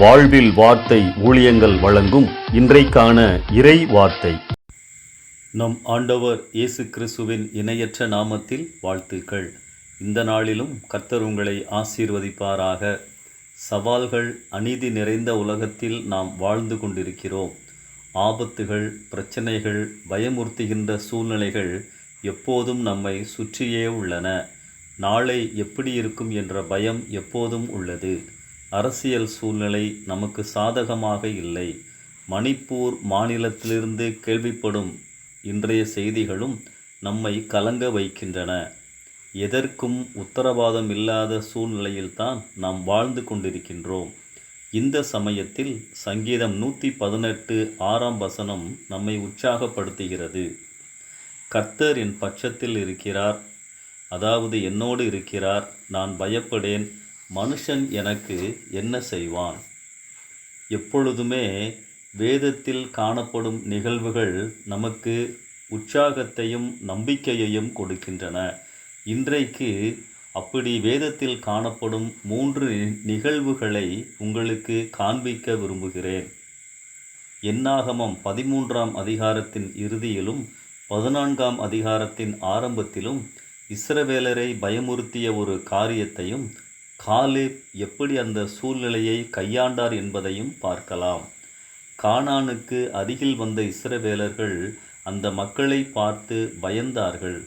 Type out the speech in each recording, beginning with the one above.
வாழ்வில் வார்த்தை ஊழியங்கள் வழங்கும் இன்றைக்கான இறை வார்த்தை. நம் ஆண்டவர் இயேசு கிறிஸ்துவின் இணையற்ற நாமத்தில் வாழ்த்துக்கள். இந்த நாளிலும் கர்த்தர் உங்களை ஆசீர்வதிப்பாராக. சவால்கள், அநீதி நிறைந்த உலகத்தில் நாம் வாழ்ந்து கொண்டிருக்கிறோம். ஆபத்துகள், பிரச்சனைகள், பயமுறுத்துகின்ற சூழ்நிலைகள் எப்போதும் நம்மை சுற்றியே உள்ளன. நாளை எப்படி இருக்கும் என்ற பயம் எப்போதும் உள்ளது. அரசியல் சூழ்நிலை நமக்கு சாதகமாக இல்லை. மணிப்பூர் மாநிலத்திலிருந்து கேள்விப்படும் இன்றைய செய்திகளும் நம்மை கலங்க வைக்கின்றன. எதற்கும் உத்தரவாதம் இல்லாத சூழ்நிலையில்தான் நாம் வாழ்ந்து கொண்டிருக்கின்றோம். இந்த சமயத்தில் சங்கீதம் 118 6ஆம் வசனம் நம்மை உற்சாகப்படுத்துகிறது. கர்த்தர் என் பட்சத்தில் இருக்கிறார், அதாவது என்னோடு இருக்கிறார், நான் பயப்படேன். மனுஷன் எனக்கு என்ன செய்வான்? எப்பொழுதுமே வேதத்தில் காணப்படும் நிகழ்வுகள் நமக்கு உற்சாகத்தையும் நம்பிக்கையையும் கொடுக்கின்றன. இன்றைக்கு அப்படி வேதத்தில் காணப்படும் 3 நிகழ்வுகளை உங்களுக்கு காண்பிக்க விரும்புகிறேன். என்னாகமம் 13ஆம் அதிகாரத்தின் இறுதியிலும் 14ஆம் அதிகாரத்தின் ஆரம்பத்திலும் இஸ்ரவேலரை பயமுறுத்திய ஒரு காரியத்தையும் காலேப் எப்படி அந்த சூழ்நிலையை கையாண்டார் என்பதையும் பார்க்கலாம். கானானுக்கு அருகில் வந்த இஸ்ரவேலர்கள் அந்த மக்களை பார்த்து பயந்தார்கள்.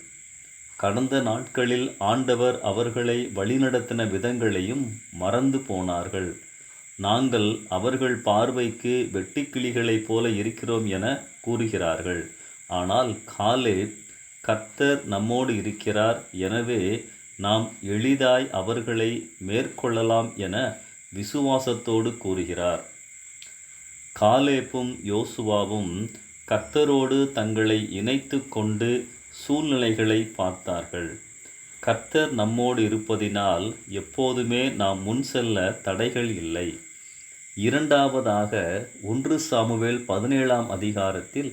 கடந்த நாட்களில் ஆண்டவர் அவர்களை வழிநடத்தின விதங்களையும் மறந்து போனார்கள். நாங்கள் அவர்கள் பார்வைக்கு வெட்டுக்கிளிகளைப் போல இருக்கிறோம் என கூறுகிறார்கள். ஆனால் காலேப், கர்த்தர் நம்மோடு இருக்கிறார், எனவே நாம் எளிதாய் அவர்களை மேற்கொள்ளலாம் என விசுவாசத்தோடு கூறுகிறார். காலேப்பும் யோசுவாவும் கர்த்தரோடு தங்களை இணைத்து கொண்டு சூழ்நிலைகளை பார்த்தார்கள். கர்த்தர் நம்மோடு இருப்பதினால் எப்போதுமே நாம் முன் செல்ல தடைகள் இல்லை. இரண்டாவதாக 1 சாமுவேல் 17ஆம் அதிகாரத்தில்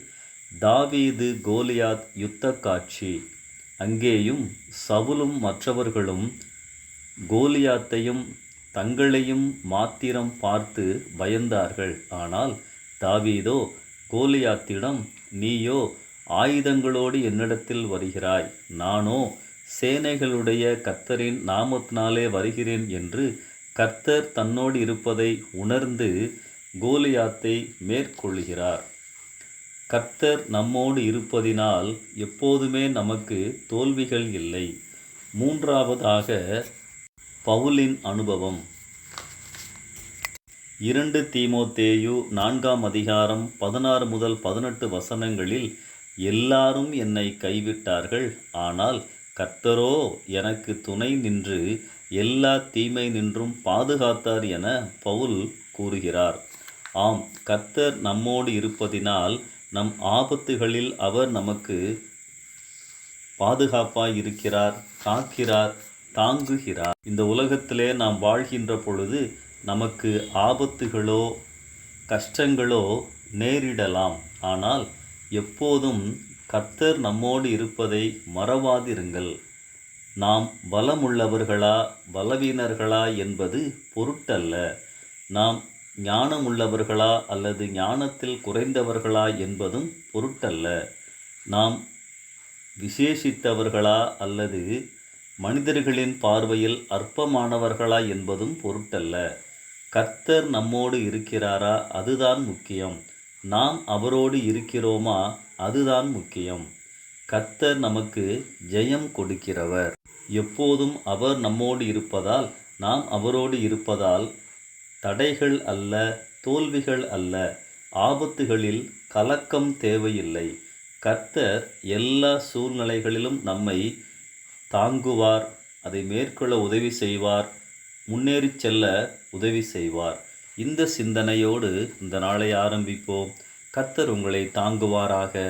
தாவீது கோலியாத் யுத்த காட்சி. அங்கேயும் சவுலும் மற்றவர்களும் கோலியாத்தையும் தங்களையும் மாத்திரம் பார்த்து பயந்தார்கள். ஆனால் தாவீதோ கோலியாத்திடம், நீயோ ஆயுதங்களோடு என்னிடத்தில் வருகிறாய், நானோ சேனைகளுடைய கர்த்தரின் நாமத்தினாலே வருகிறேன் என்று கர்த்தர் தன்னோடு இருப்பதை உணர்ந்து கோலியாத்தை மேற்கொள்கிறார். கர்த்தர் நம்மோடு இருப்பதினால் எப்போதுமே நமக்கு தோல்விகள் இல்லை. மூன்றாவதாக பவுலின் அனுபவம். 2 தீமோத்தேயு 4ஆம் அதிகாரம் 16 முதல் 18 வசனங்களில், எல்லாரும் என்னை கைவிட்டார்கள், ஆனால் கர்த்தரோ எனக்கு துணை நின்று எல்லா தீமை நின்றும் பாதுகாத்தார் என பவுல் கூறுகிறார். ஆம், கர்த்தர் நம்மோடு இருப்பதினால் நம் ஆபத்துகளில் அவர் நமக்கு பாதுகாப்பாய் இருக்கிறார், காக்கிறார், தாங்குகிறார். இந்த உலகத்திலே நாம் வாழ்கின்ற பொழுது நமக்கு ஆபத்துகளோ கஷ்டங்களோ நேரிடலாம். ஆனால் எப்போதும் கர்த்தர் நம்மோடு இருப்பதை மறவாதிருங்கள். நாம் பலமுள்ளவர்களா பலவீனர்களா என்பது பொருட்டல்ல. நாம் ஞானமுள்ளவர்களா அல்லது ஞானத்தில் குறைந்தவர்களா என்பதும் பொருட்டல்ல. நாம் விசேஷித்தவர்களா அல்லது மனிதர்களின் பார்வையில் அற்பமானவர்களா என்பதும் பொருட்டல்ல. கர்த்தர் நம்மோடு இருக்கிறாரா, அதுதான் முக்கியம். நாம் அவரோடு இருக்கிறோமா, அதுதான் முக்கியம். கர்த்தர் நமக்கு ஜெயம் கொடுக்கிறவர். எப்போதும் அவர் நம்மோடு இருப்பதால், நாம் அவரோடு இருப்பதால் தடைகள் அல்ல, தோல்விகள் அல்ல, ஆபத்துகளில் கலக்கம் தேவையில்லை. கர்த்தர் எல்லா சூழ்நிலைகளிலும் நம்மை தாங்குவார், அதை மேற்கொள்ள உதவி செய்வார், முன்னேறி செல்ல உதவி செய்வார். இந்த சிந்தனையோடு இந்த நாளை ஆரம்பிப்போம். கர்த்தர் உங்களை தாங்குவாராக.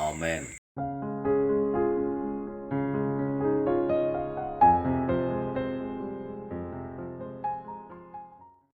ஆமென்.